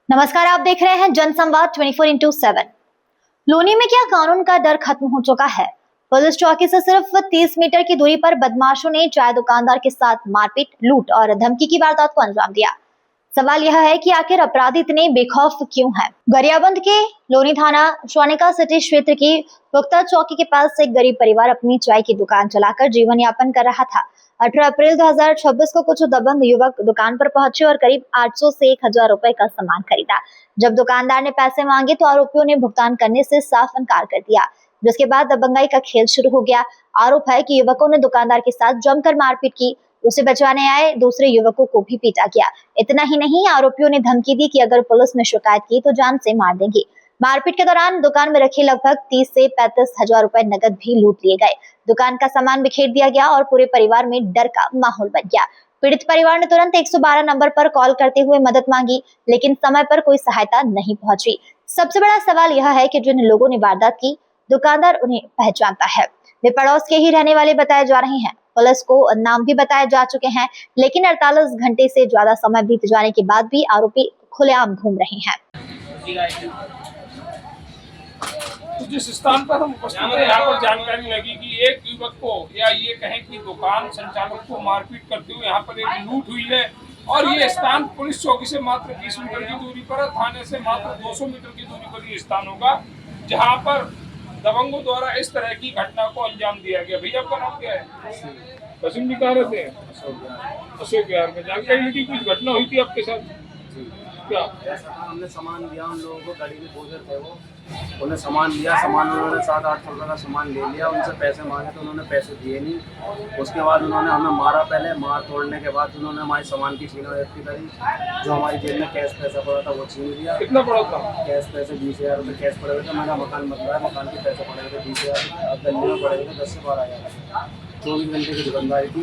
नमस्कार, आप देख रहे हैं जनसंवाद 24/7। लोनी में क्या कानून का डर खत्म हो चुका है। पुलिस चौकी से सिर्फ 30 मीटर की दूरी पर बदमाशों ने चाय दुकानदार के साथ मारपीट, लूट और धमकी की वारदात को अंजाम दिया। सवाल यह है कि आखिर अपराधी इतने बेखौफ क्यों हैं? गरियाबंद के लोनी थाना श्वानिका सिटी क्षेत्र की पुख्ता चौकी के पास एक गरीब परिवार अपनी चाय की दुकान चलाकर जीवन यापन कर रहा था। 18 अप्रैल 2026 को कुछ दबंग युवक दुकान पर पहुंचे और करीब 800 से 1000 रुपए का सामान खरीदा। जब दुकानदार ने पैसे मांगे तो आरोपियों ने भुगतान करने से साफ इनकार कर दिया, जिसके बाद दबंगाई का खेल शुरू हो गया। आरोप है कि युवकों ने दुकानदार के साथ जमकर मारपीट की। उसे बचाने आए दूसरे युवकों को भी पीटा गया। इतना ही नहीं, आरोपियों ने धमकी दी कि अगर पुलिस में शिकायत की तो जान से मार देंगे। मारपीट के दौरान दुकान में रखे लगभग 30 से 35 हजार रुपए नकद भी लूट लिए गए। दुकान का सामान बिखेर दिया गया और पूरे परिवार में डर का माहौल बन गया। पीड़ित परिवार ने तुरंत 112 नंबर पर कॉल करते हुए मदद मांगी, लेकिन समय पर कोई सहायता नहीं पहुंची। सबसे बड़ा सवाल यह है कि जिन लोगों ने वारदात की, दुकानदार उन्हें पहचानता है। वे पड़ोस के ही रहने वाले बताए जा रहे हैं। पुलिस को नाम भी बताए जा चुके हैं, लेकिन 48 घंटे से ज्यादा समय बीत जाने के बाद भी आरोपी खुलेआम घूम रहे हैं। जिस स्थान पर हम उपस्थित हैं, यहाँ पर जानकारी लगी कि एक युवक को, या ये कहें कि दुकान संचालक को मारपीट करते हुए यहाँ पर एक लूट हुई है। और ये स्थान पुलिस चौकी से मात्र 20 मीटर की दूरी पर है, थाने से मात्र 200 मीटर की दूरी पर ये स्थान होगा, जहाँ पर दबंगों द्वारा इस तरह की घटना को अंजाम दिया गया। भैया, आपका नाम क्या है? वसीम जी, कहाँ रहते हैं? अशोक विहार में। जानकारी कुछ घटना हुई थी आपके साथ? क्या ऐसा था, हमने सामान दिया उन लोगों को, गाड़ी में बोझर थे वो, उन्हें सामान दिया, सामान उन्होंने 700-800 रुपये का सामान ले लिया। उनसे पैसे मांगे तो उन्होंने पैसे दिए नहीं। उसके बाद उन्होंने हमें मारा। पहले मार तोड़ने के बाद उन्होंने हमारे सामान की छीना-झपटी करी। जो हमारी जेब में कैश पैसा पड़ा था वो छीन लिया। कितना पड़ा था? कैश पैसे 20,000 रुपये कैश पड़े हुए थे। मेरा मकान बदला है, मकान के पैसे पड़े हुए थे 20,000। अब गले में पड़े हुए थे 10 से 12,000। 24 घंटे की दुकानदारी थी।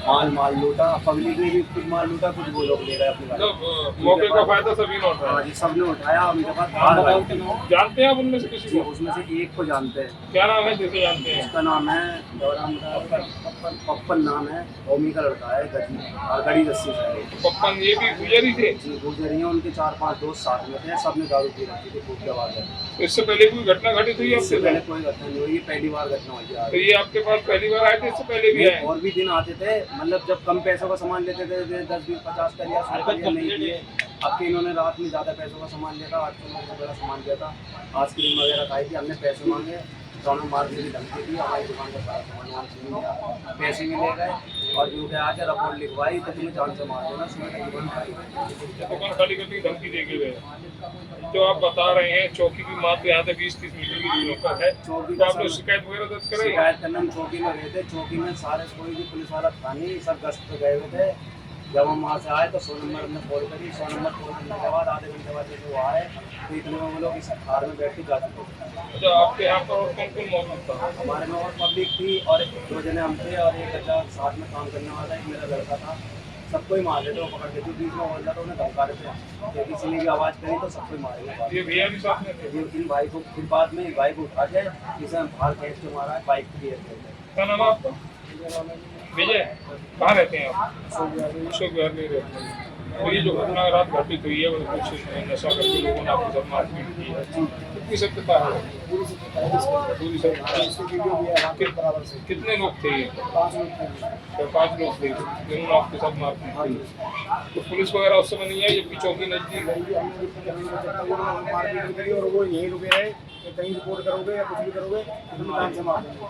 माल लूटा, पब्लिक ने भी कुछ माल लूटा, कुछ वो लोग ले गए अपनी गाड़ी। मौके का फायदा सभी ने उठाया? हाँ जी, सबने उठाया। उनके पास बाहर गाड़ी थी। जानते हैं आप उनमें से किसी को? उसमें से एक को जानते हैं। क्या नाम है जिसे जानते हैं? उसका नाम है पप्पन नाम है। ओमी का लड़का है, गड़ी रस्सी से। पप्पन ये भी गुजरी थे? जी, गुजरी हैं। उनके 4-5 दोस्त साथ में थे। सबने दारू पी रखी थी, खूब के आवाज है। इससे पहले कोई घटना घटित हुई? इससे पहले कोई घटना नहीं हुई, पहली बार घटना हुई है। तो ये आपके पास पहली बार आए थे? इससे पहले भी आए? और भी दिन आते थे, मतलब जब कम पैसों का सामान लेते थे, 10, 20, 50 का लिया, 100 का लिया, नहीं किए। अब के इन्होंने रात में ज़्यादा पैसों का सामान लिया था, 800 रुपये का सामान लिया था। आइसक्रीम वगैरह खाई थी। हमने पैसे मांगे तो हमें मारने की धमकी दी। हमारी दुकान का सारा सामान छीन लिया, पैसे भी ले गए और जो के आके रिपोर्ट लिखवाई तो तुम्हें जान से मार देना। दुकान खाली करने की धमकी दे के गए। जो आप बता रहे हैं चौकी की मात्र यहाँ से 20-30 मीटर की दूरी पर है, चौकी तो आपने शिकायत वगैरह दर्ज कराई? शिकायत करने हम चौकी में गए थे। चौकी में सारे कोई भी पुलिस वाला था नहीं, सब गश्त पे गए हुए थे। जब हम वहाँ से आए तो 100 नंबर में कॉल करी। 100 नंबर कॉल करने के बाद आधे घंटे बाद जैसे वो आए तो इतने में वो लोग इस कार में बैठ के जा चुके थे। अच्छा, आपके यहाँ पर और कौन कौन मौजूद था? हमारे में और पब्लिक थी और 2 जने हम थे और एक बच्चा साथ में काम करने वाला था, एक मेरा लड़का था। सबको ही मार देते वो पकड़ के। जो बीच में बोल रहा था उन्हें धमका रहे थे कि किसी ने भी आवाज़ करी तो सबको ही मारेंगे। ये भैया भी साथ में थे? इन भाई को फिर बाद में भाई को उठा के जिसे हम बाहर खींच के मारा है, बाइक की गिर गए। क्या नाम है आपका? विजय। कहाँ रहते हैं आप? अशोक विहार में रहते हैं। तो ये जो घटना रात घटित हुई है, वो कुछ नशा करके लोगों ने आपके साथ मारपीट की है, कितनी सत्यता है? पूरी सत्यता। कितने लोग थे ये? 5 लोग थे जिन्होंने आपके साथ मारपीट की। तो पुलिस वगैरह उस समय नहीं आई जबकि चौकी नजदीक और वो यहीं रुके रहे, कहीं रिपोर्ट करोगे या कुछ भी करोगे तो मार देंगे।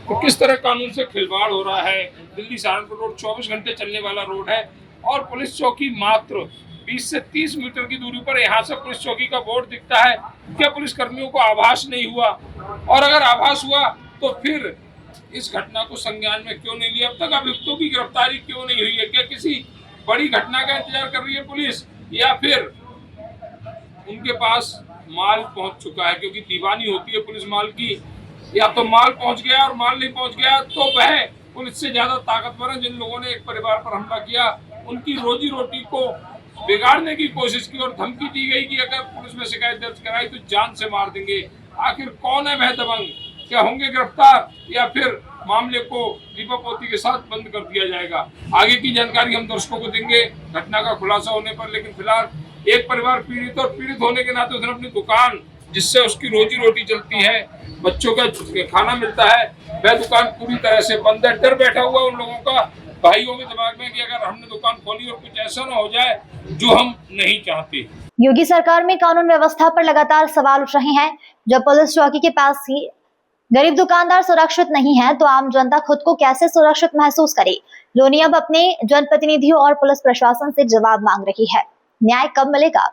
तो किस तरह कानून से खिलवाड़ हो रहा है? दिल्ली सहारनपुर रोड 24 घंटे चलने वाला रोड है और पुलिस चौकी मात्र 20 से 30 मीटर की दूरी पर। यहाँ से पुलिस चौकी का बोर्ड दिखता है। क्या पुलिस कर्मियों को आभास नहीं हुआ? और अगर आभास हुआ तो फिर इस घटना को संज्ञान में क्यों नहीं लिया? अब तक अभियुक्तों की गिरफ्तारी क्यों नहीं हुई है? क्या किसी बड़ी घटना का इंतजार कर रही है पुलिस, या फिर उनके पास माल पहुंच चुका है? क्योंकि दीवानी होती है पुलिस माल की। या तो माल पहुंच गया और माल नहीं पहुंच गया तो वह पुलिस से ज्यादा ताकतवर है। जिन लोगों ने एक परिवार पर हमला किया, उनकी रोजी रोटी को बिगाड़ने की कोशिश की और धमकी दी गई कि अगर पुलिस में शिकायत दर्ज कराई तो जान से मार देंगे। आखिर कौन है वह दबंग? क्या होंगे गिरफ्तार या फिर मामले को दीपापोती के साथ बंद कर दिया जाएगा। आगे की जानकारी हम दर्शकों को देंगे घटना का खुलासा होने पर, लेकिन फिलहाल एक परिवार पीड़ित और पीड़ित होने के नाते उसने अपनी दुकान जिससे उसकी रोजी रोटी चलती है, बच्चों का खाना मिलता है, वह दुकान पूरी तरह से बंद है। डर बैठा हुआ उन लोगों का, भाइयों के दिमाग में कि अगर हमने दुकान खोली और कुछ ऐसा ना हो जाए जो हम नहीं चाहते। योगी सरकार में कानून व्यवस्था पर लगातार सवाल उठ रहे हैं। जब पुलिस चौकी के पास ही गरीब दुकानदार सुरक्षित नहीं है तो आम जनता खुद को कैसे सुरक्षित महसूस करे। लोनी अब अपने जनप्रतिनिधियों और पुलिस प्रशासन से जवाब मांग रही है। न्याय कब मिलेगा,